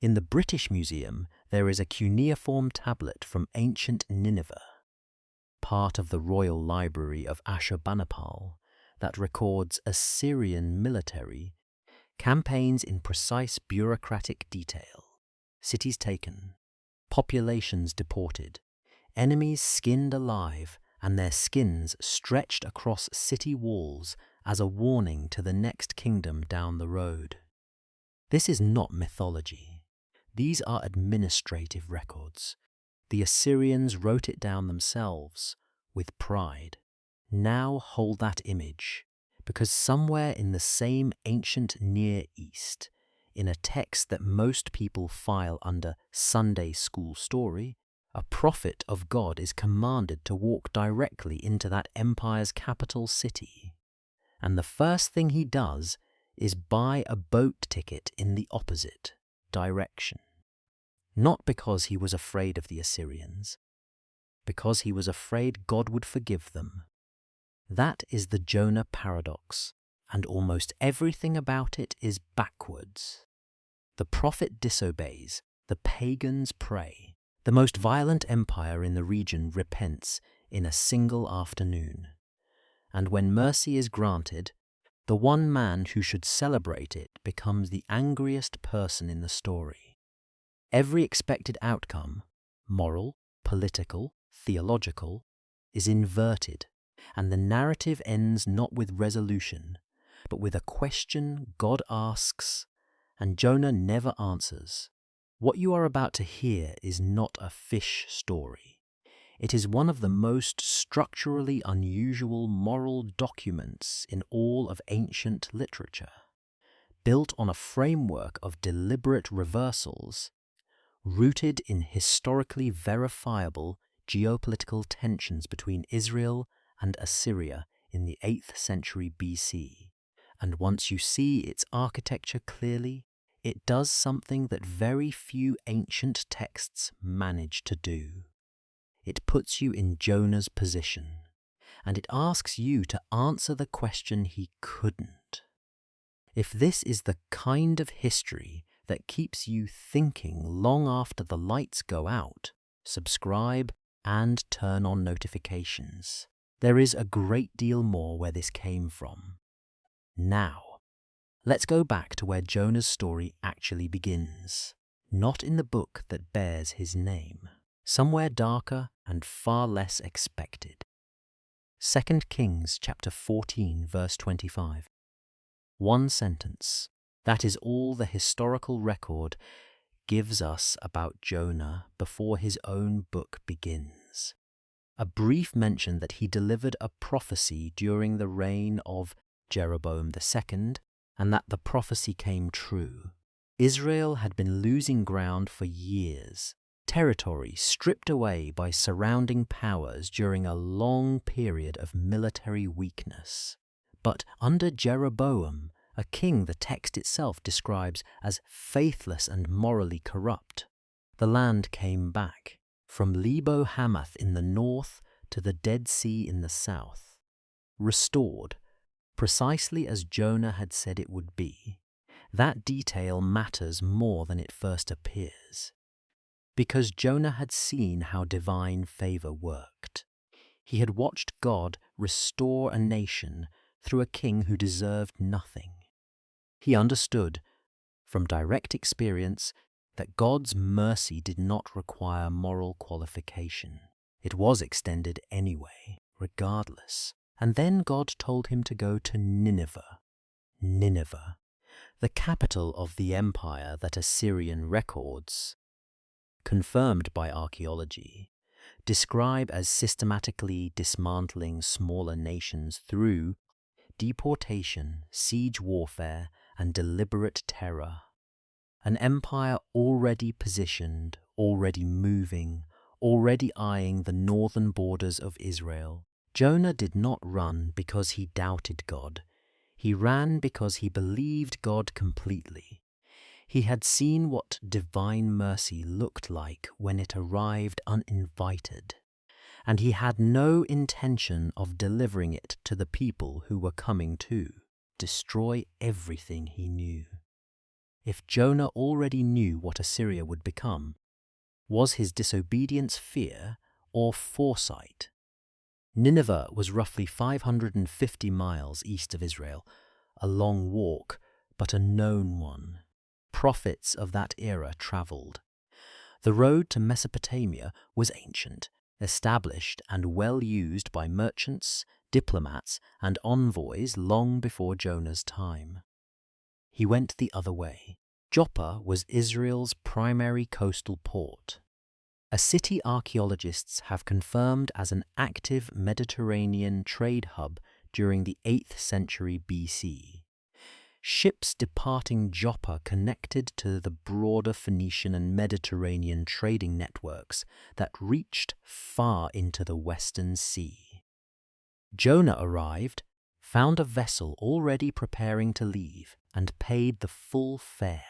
In the British Museum, there is a cuneiform tablet from ancient Nineveh, part of the Royal Library of Ashurbanipal, that records Assyrian military campaigns in precise bureaucratic detail. Cities taken, populations deported, enemies skinned alive, and their skins stretched across city walls as a warning to the next kingdom down the road. This is not mythology. These are administrative records. The Assyrians wrote it down themselves, with pride. Now hold that image, because somewhere in the same ancient Near East, in a text that most people file under Sunday school story, a prophet of God is commanded to walk directly into that empire's capital city. And the first thing he does is buy a boat ticket in the opposite direction. Not because he was afraid of the Assyrians, because he was afraid God would forgive them. That is the Jonah paradox, and almost everything about it is backwards. The prophet disobeys, the pagans pray. The most violent empire in the region repents in a single afternoon. And when mercy is granted, the one man who should celebrate it becomes the angriest person in the story. Every expected outcome, moral, political, theological, is inverted, and the narrative ends not with resolution, but with a question God asks, and Jonah never answers. What you are about to hear is not a fish story. It is one of the most structurally unusual moral documents in all of ancient literature, built on a framework of deliberate reversals, rooted in historically verifiable geopolitical tensions between Israel and Assyria in the 8th century BC. And once you see its architecture clearly, it does something that very few ancient texts manage to do. It puts you in Jonah's position, and it asks you to answer the question he couldn't. If this is the kind of history that keeps you thinking long after the lights go out, subscribe and turn on notifications. There is a great deal more where this came from. Now, let's go back to where Jonah's story actually begins. Not in the book that bears his name. Somewhere darker and far less expected. 2 Kings chapter 14 verse 25. One sentence. That is all the historical record gives us about Jonah before his own book begins. A brief mention that he delivered a prophecy during the reign of Jeroboam II, and that the prophecy came true. Israel had been losing ground for years, territory stripped away by surrounding powers during a long period of military weakness. But under Jeroboam, a king the text itself describes as faithless and morally corrupt, the land came back, from Lebo Hamath in the north to the Dead Sea in the south, restored, precisely as Jonah had said it would be. That detail matters more than it first appears, because Jonah had seen how divine favor worked. He had watched God restore a nation through a king who deserved nothing. He understood, from direct experience, that God's mercy did not require moral qualification. It was extended anyway, regardless. And then God told him to go to Nineveh. Nineveh, the capital of the empire that Assyrian records, confirmed by archaeology, describe as systematically dismantling smaller nations through deportation, siege warfare, and deliberate terror. An empire already positioned, already moving, already eyeing the northern borders of Israel. Jonah did not run because he doubted God. He ran because he believed God completely. He had seen what divine mercy looked like when it arrived uninvited, and he had no intention of delivering it to the people who were coming to destroy everything he knew. if Jonah already knew what Assyria would become? Was his disobedience fear or foresight? Nineveh was roughly 550 miles east of Israel, a long walk, but a known one. Prophets of that era travelled. The road to Mesopotamia was ancient, established and well used by merchants, diplomats, and envoys long before Jonah's time. He went the other way. Joppa was Israel's primary coastal port, a city archaeologists have confirmed as an active Mediterranean trade hub during the 8th century BC. Ships departing Joppa connected to the broader Phoenician and Mediterranean trading networks that reached far into the Western Sea. Jonah arrived, found a vessel already preparing to leave, and paid the full fare.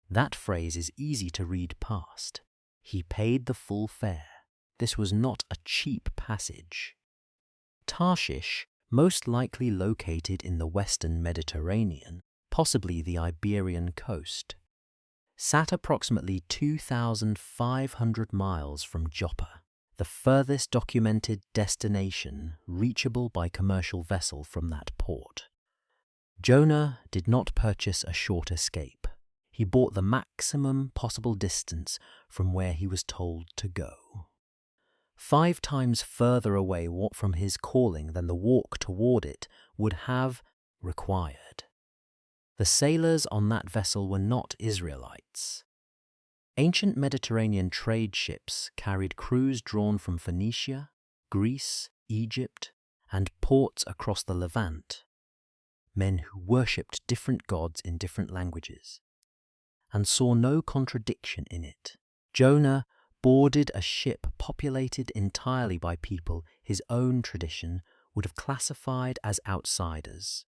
That phrase is easy to read past. He paid the full fare. This was not a cheap passage. Tarshish, most likely located in the western Mediterranean, possibly the Iberian coast, sat approximately 2,500 miles from Joppa, the furthest documented destination reachable by commercial vessel from that port. Jonah did not purchase a short escape. He bought the maximum possible distance from where he was told to go. 5 times further away from his calling than the walk toward it would have required. The sailors on that vessel were not Israelites. Ancient Mediterranean trade ships carried crews drawn from Phoenicia, Greece, Egypt, and ports across the Levant, men who worshipped different gods in different languages, and saw no contradiction in it. Jonah boarded a ship populated entirely by people his own tradition would have classified as outsiders.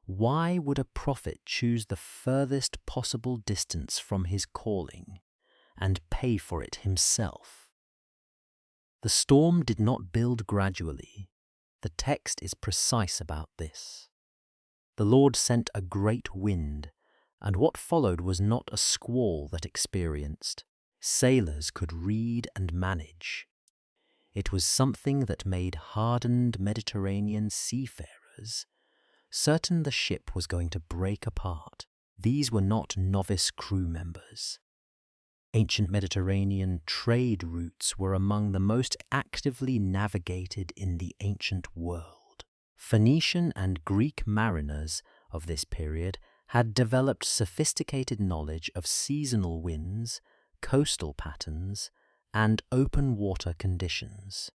Why would a prophet choose the furthest possible distance from his calling and pay for it himself? The storm did not build gradually. The text is precise about this. The Lord sent a great wind, and what followed was not a squall that experienced sailors could read and manage. It was something that made hardened Mediterranean seafarers certain the ship was going to break apart. These were not novice crew members. Ancient Mediterranean trade routes were among the most actively navigated in the ancient world. Phoenician and Greek mariners of this period had developed sophisticated knowledge of seasonal winds, coastal patterns, and open water conditions.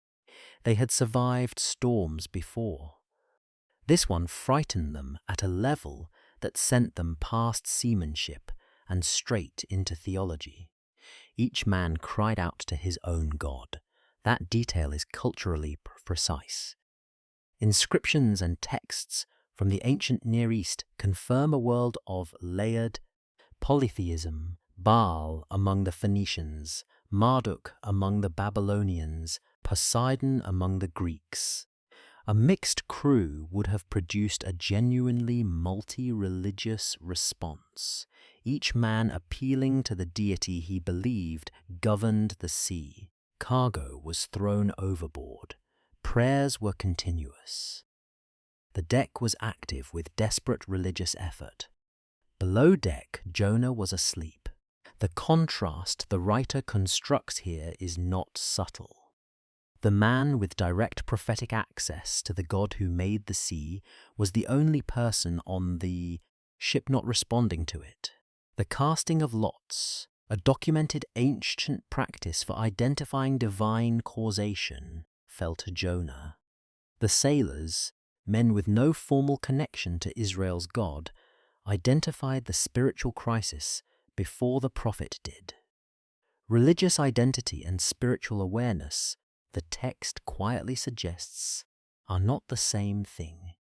They had survived storms before. This one frightened them at a level that sent them past seamanship and straight into theology. Each man cried out to his own God. That detail is culturally precise. Inscriptions and texts from the ancient Near East confirm a world of layered polytheism, Baal among the Phoenicians, Marduk among the Babylonians, Poseidon among the Greeks. A mixed crew would have produced a genuinely multi-religious response, each man appealing to the deity he believed governed the sea. Cargo was thrown overboard. Prayers were continuous. The deck was active with desperate religious effort. Below deck, Jonah was asleep. The contrast the writer constructs here is not subtle. The man with direct prophetic access to the God who made the sea was the only person on the ship not responding to it. The casting of lots, a documented ancient practice for identifying divine causation, fell to Jonah. The sailors, men with no formal connection to Israel's God, identified the spiritual crisis before the prophet did. Religious identity and spiritual awareness, the text quietly suggests, are not the same thing.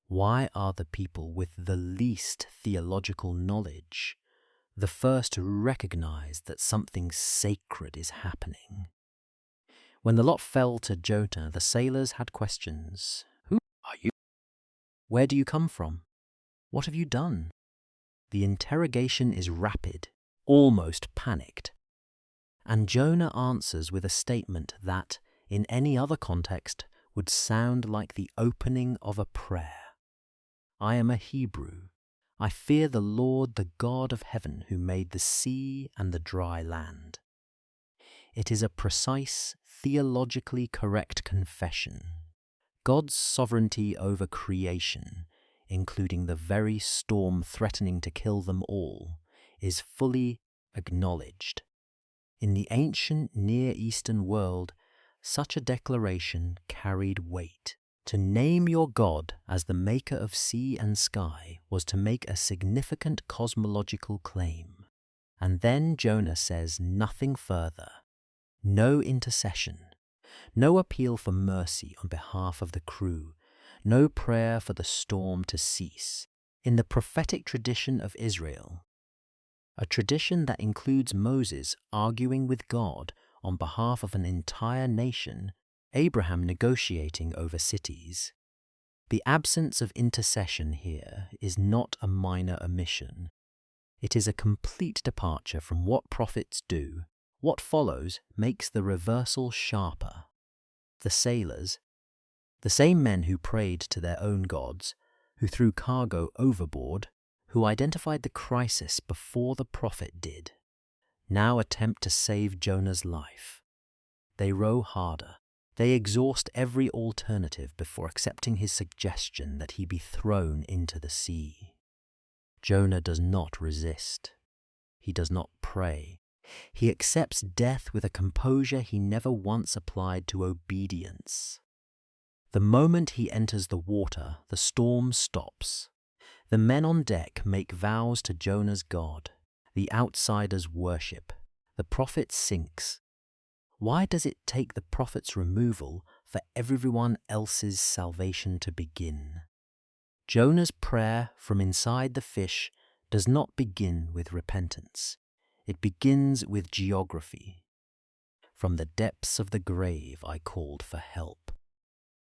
Why are the people with the least theological knowledge the first to recognize that something sacred is happening? When the lot fell to Jonah, the sailors had questions. Who are you? Where do you come from? What have you done? The interrogation is rapid, almost panicked, and Jonah answers with a statement that, in any other context, would sound like the opening of a prayer. I am a Hebrew. I fear the Lord, the God of heaven, who made the sea and the dry land. It is a precise, theologically correct confession. God's sovereignty over creation, including the very storm threatening to kill them all, is fully acknowledged. In the ancient Near Eastern world, such a declaration carried weight. To name your God as the maker of sea and sky was to make a significant cosmological claim. And then Jonah says nothing further. No intercession, no appeal for mercy on behalf of the crew, no prayer for the storm to cease. In the prophetic tradition of Israel, a tradition that includes Moses arguing with God on behalf of an entire nation, Abraham negotiating over cities, the absence of intercession here is not a minor omission. It is a complete departure from what prophets do. What follows makes the reversal sharper. The sailors, the same men who prayed to their own gods, who threw cargo overboard, who identified the crisis before the prophet did, now attempt to save Jonah's life. They row harder. They exhaust every alternative before accepting his suggestion that he be thrown into the sea. Jonah does not resist. He does not pray. He accepts death with a composure he never once applied to obedience. The moment he enters the water, the storm stops. The men on deck make vows to Jonah's God. The outsiders worship. The prophet sinks. Why does it take the prophet's removal for everyone else's salvation to begin? Jonah's prayer from inside the fish does not begin with repentance. It begins with geography. From the depths of the grave I called for help.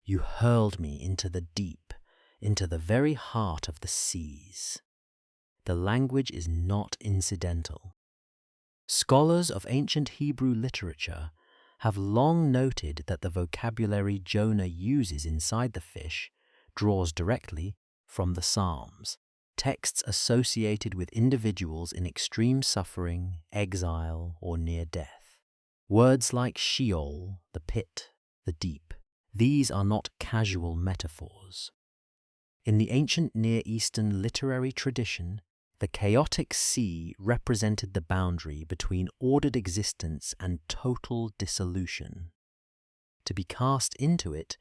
You hurled me into the deep, into the very heart of the seas. The language is not incidental. Scholars of ancient Hebrew literature have long noted that the vocabulary Jonah uses inside the fish draws directly from the Psalms, texts associated with individuals in extreme suffering, exile, or near death. Words like Sheol, the pit, the deep, these are not casual metaphors. In the ancient Near Eastern literary tradition, the chaotic sea represented the boundary between ordered existence and total dissolution. To be cast into it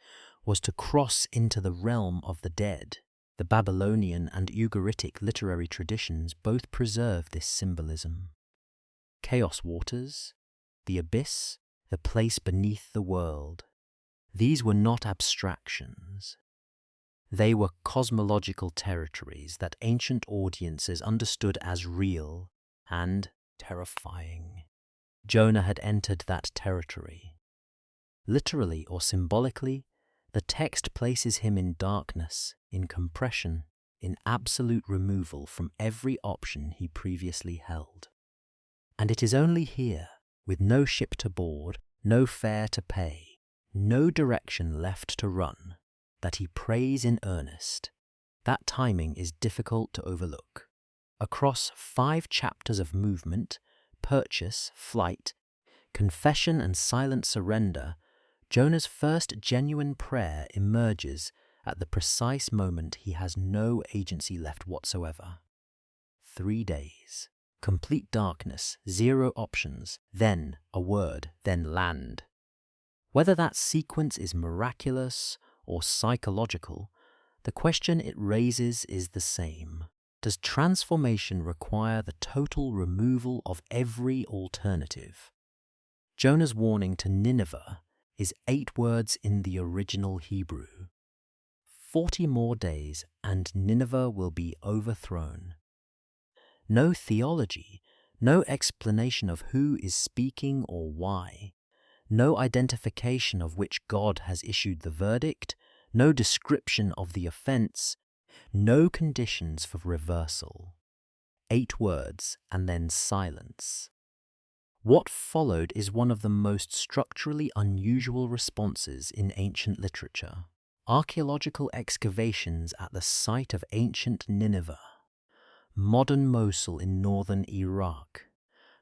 was to cross into the realm of the dead. The Babylonian and Ugaritic literary traditions both preserve this symbolism. Chaos waters, the abyss, the place beneath the world. These were not abstractions. They were cosmological territories that ancient audiences understood as real and terrifying. Jonah had entered that territory. Literally or symbolically, the text places him in darkness, in compression, in absolute removal from every option he previously held. And it is only here, with no ship to board, no fare to pay, no direction left to run, that he prays in earnest. That timing is difficult to overlook. Across 5 chapters of movement, purchase, flight, confession and silent surrender, Jonah's first genuine prayer emerges at the precise moment he has no agency left whatsoever. 3 days. Complete darkness, 0 options, then a word, then land. Whether that sequence is miraculous or psychological, the question it raises is the same. Does transformation require the total removal of every alternative? Jonah's warning to Nineveh is 8 words in the original Hebrew. 40 more days and Nineveh will be overthrown. No theology, no explanation of who is speaking or why, no identification of which God has issued the verdict, no description of the offense, no conditions for reversal. 8 words, and then silence. What followed is one of the most structurally unusual responses in ancient literature. Archaeological excavations at the site of ancient Nineveh, modern Mosul in northern Iraq,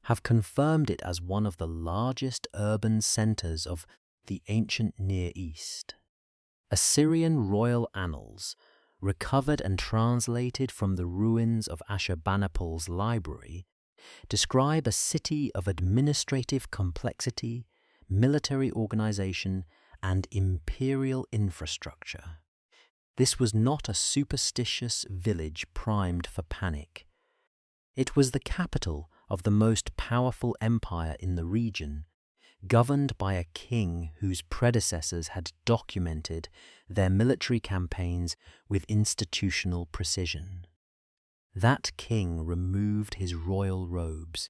have confirmed it as one of the largest urban centers of the ancient Near East. Assyrian royal annals, recovered and translated from the ruins of Ashurbanipal's library, describe a city of administrative complexity, military organization, and imperial infrastructure. This was not a superstitious village primed for panic. It was the capital of the most powerful empire in the region, governed by a king whose predecessors had documented their military campaigns with institutional precision. That king removed his royal robes.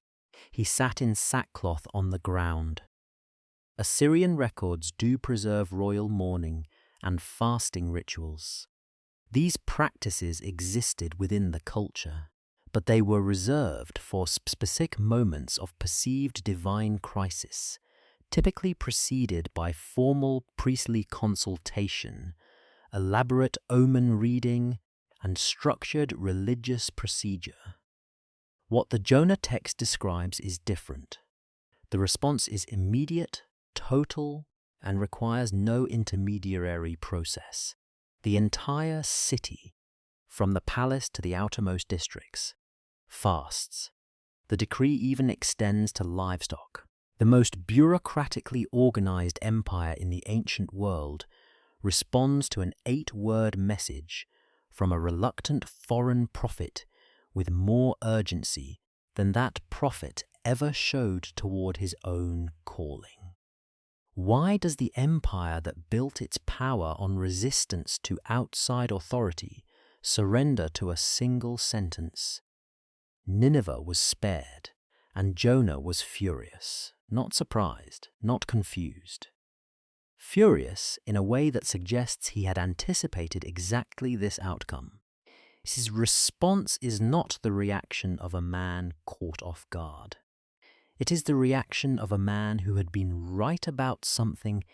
He sat in sackcloth on the ground. Assyrian records do preserve royal mourning and fasting rituals. These practices existed within the culture, but they were reserved for specific moments of perceived divine crisis, typically preceded by formal priestly consultation, elaborate omen reading, and structured religious procedure. What the Jonah text describes is different. The response is immediate, total, and requires no intermediary process. The entire city, from the palace to the outermost districts, fasts. The decree even extends to livestock. The most bureaucratically organized empire in the ancient world responds to an 8-word message from a reluctant foreign prophet with more urgency than that prophet ever showed toward his own calling. Why does the empire that built its power on resistance to outside authority surrender to a single sentence? Nineveh was spared, and Jonah was furious, not surprised, not confused. Furious in a way that suggests he had anticipated exactly this outcome. His response is not the reaction of a man caught off guard. It is the reaction of a man who had been right about something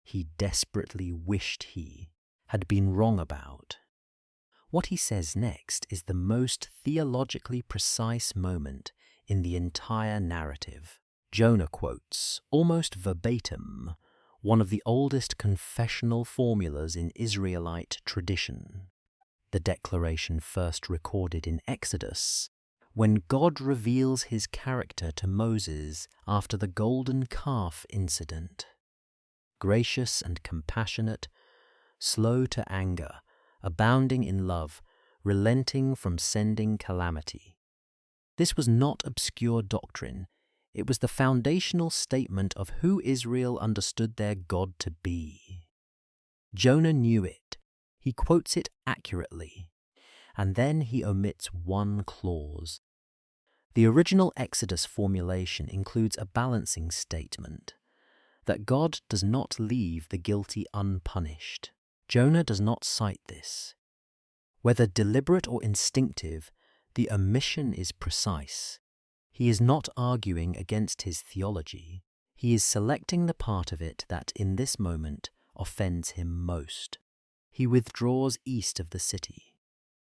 he desperately wished he had been wrong about. What he says next is the most theologically precise moment in the entire narrative. Jonah quotes, almost verbatim, one of the oldest confessional formulas in Israelite tradition. The declaration first recorded in Exodus, when God reveals his character to Moses after the golden calf incident. Gracious and compassionate, slow to anger, abounding in love, relenting from sending calamity. This was not obscure doctrine. It was the foundational statement of who Israel understood their God to be. Jonah knew it. He quotes it accurately, and then he omits one clause. The original Exodus formulation includes a balancing statement that God does not leave the guilty unpunished. Jonah does not cite this. Whether deliberate or instinctive, the omission is precise. He is not arguing against his theology. He is selecting the part of it that, in this moment, offends him most. He withdraws east of the city,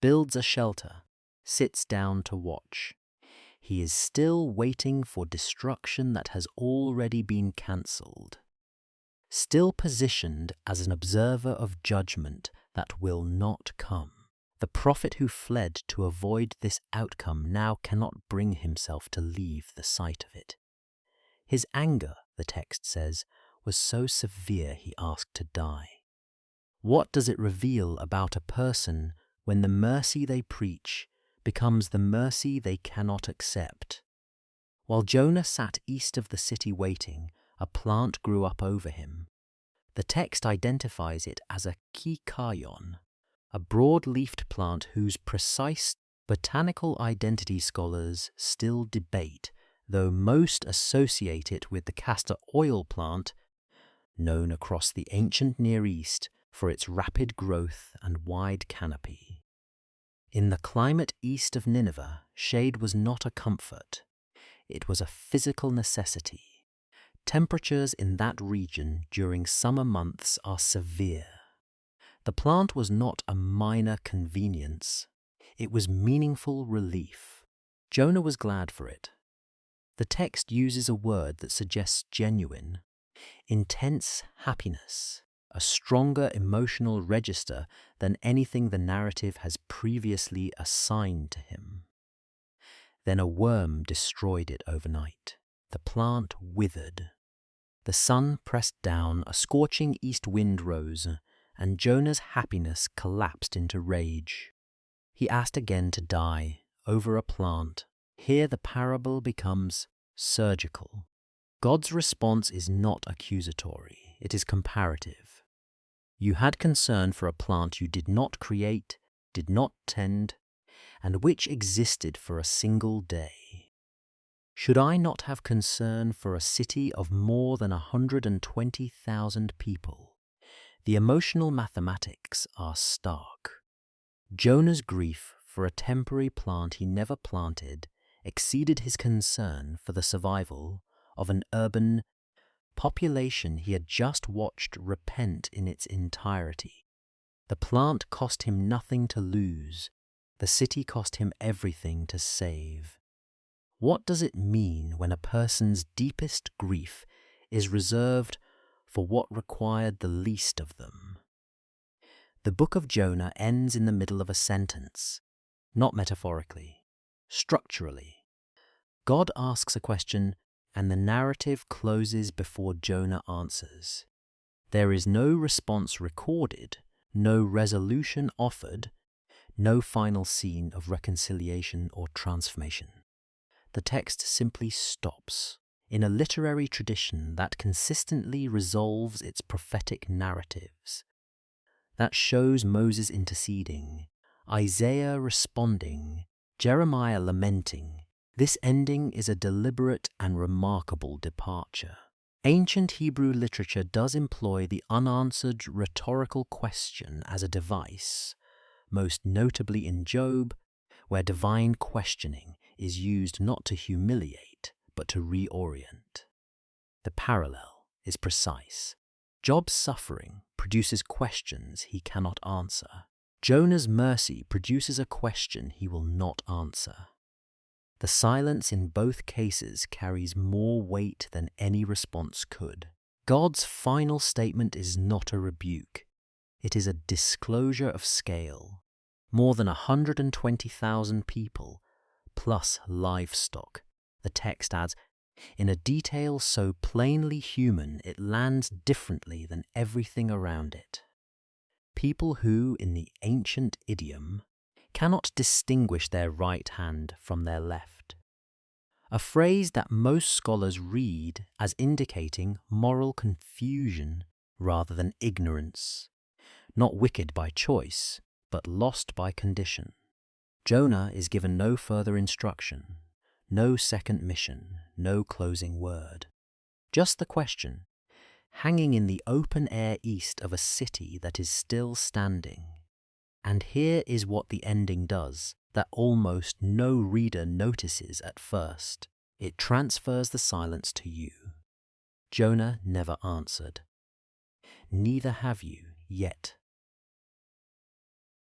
builds a shelter, sits down to watch. He is still waiting for destruction that has already been cancelled, still positioned as an observer of judgment that will not come. The prophet who fled to avoid this outcome now cannot bring himself to leave the sight of it. His anger, the text says, was so severe he asked to die. What does it reveal about a person when the mercy they preach becomes the mercy they cannot accept? While Jonah sat east of the city waiting, a plant grew up over him. The text identifies it as a kikayon, a broad-leafed plant whose precise botanical identity scholars still debate, though most associate it with the castor oil plant, known across the ancient Near East for its rapid growth and wide canopy. In the climate east of Nineveh, shade was not a comfort. It was a physical necessity. Temperatures in that region during summer months are severe. The plant was not a minor convenience. It was meaningful relief. Jonah was glad for it. The text uses a word that suggests genuine, intense happiness, a stronger emotional register than anything the narrative has previously assigned to him. Then a worm destroyed it overnight. The plant withered. The sun pressed down, a scorching east wind rose, and Jonah's happiness collapsed into rage. He asked again to die over a plant. Here the parable becomes surgical. God's response is not accusatory, it is comparative. You had concern for a plant you did not create, did not tend, and which existed for a single day. Should I not have concern for a city of more than 120,000 people? The emotional mathematics are stark. Jonah's grief for a temporary plant he never planted exceeded his concern for the survival of an urban population he had just watched repent in its entirety. The plant cost him nothing to lose. The city cost him everything to save. What does it mean when a person's deepest grief is reserved for what required the least of them? The book of Jonah ends in the middle of a sentence, not metaphorically, structurally. God asks a question, and the narrative closes before Jonah answers. There is no response recorded, no resolution offered, no final scene of reconciliation or transformation. The text simply stops. In a literary tradition that consistently resolves its prophetic narratives, that shows Moses interceding, Isaiah responding, Jeremiah lamenting, this ending is a deliberate and remarkable departure. Ancient Hebrew literature does employ the unanswered rhetorical question as a device, most notably in Job, where divine questioning is used not to humiliate, but to reorient. The parallel is precise. Job's suffering produces questions he cannot answer. Jonah's mercy produces a question he will not answer. The silence in both cases carries more weight than any response could. God's final statement is not a rebuke. It is a disclosure of scale. More than 120,000 people, plus livestock. The text adds, in a detail so plainly human it lands differently than everything around it. People who, in the ancient idiom, cannot distinguish their right hand from their left. A phrase that most scholars read as indicating moral confusion rather than ignorance, not wicked by choice, but lost by condition. Jonah is given no further instruction, no second mission, no closing word. Just the question, hanging in the open air east of a city that is still standing. And here is what the ending does that almost no reader notices at first. It transfers the silence to you. Jonah never answered. Neither have you yet.